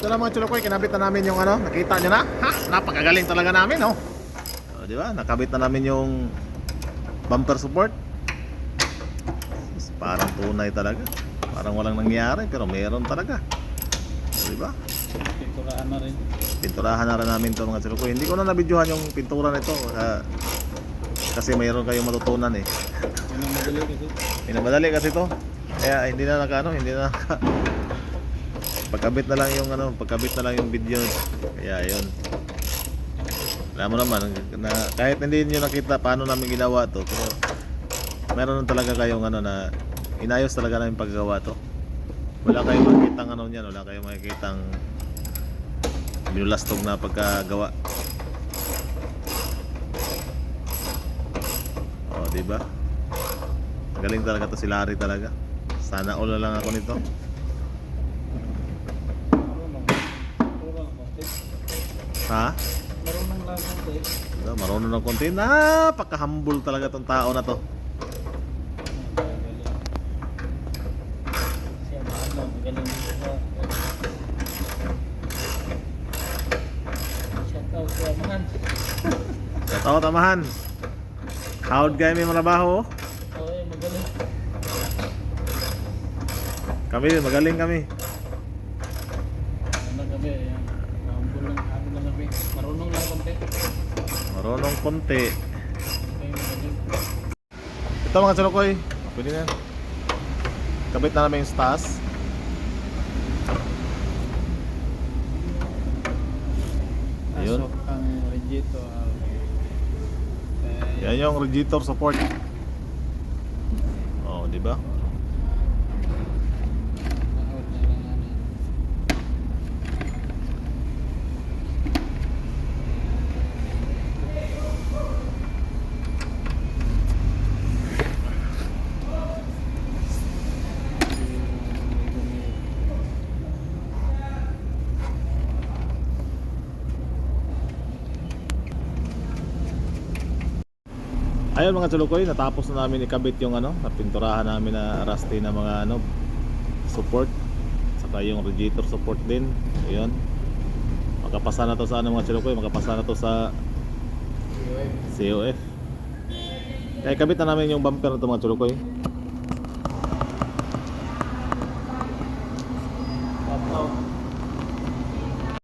Ito na mga chulukoy, kinabit na namin yung ano, nakita nyo na? Ha? Napakagaling talaga namin, oh. Di ba? Nakabit na namin yung bumper support. Parang tunay talaga. Parang walang nangyari, pero meron talaga. Di ba? Pinturahan na rin. Pinturahan na rin namin ito mga chulukoy. Hindi ko na nabidyohan yung pintura nito. Kasi mayroon kayong matutunan eh. Madali kasi. Pinamadali kasi to. Kaya hindi na hindi na pagkabit na lang yung pagkabit na lang yung video. Kaya ayun. Alam mo naman na kahit hindi niyo nakita paano namin ginawa to, pero meron talaga kayong na inayos talaga namin paggawa to. Wala kayong makikitang niyan, wala kayong makikitang binulastog na pagkagawa. Oh, di ba? Galing talaga to si Larry talaga. Sana all na lang ako nito. Ha? Marunong lang konti. Marunong ng konti. Napaka-humble talaga tong tao na to. Siya magaling dito sa shout out sa Amahan. Shout out Amahan. Howd kayo may marabaho. Okay, magaling. Kami magaling kami. Ano kami, yan. Humble lang kami. Marunong lang konti. Marunong konti. Okay, magaling. Ito mga chulukoy. Pwede na. Kabit na namin yung stas. Ayun. Pasok ang radiator. Yan yung radiator support. Oh, di ba? Out na lang namin. Ayun mga chulukoy, natapos na namin ikabit yung napinturahan namin na rusty na mga support. Saka yung radiator support din. Ayun. Makapasa na to sa mga chulukoy, makapasa na to sa COF. Kaya ikabit na namin yung bumper na to mga chulukoy.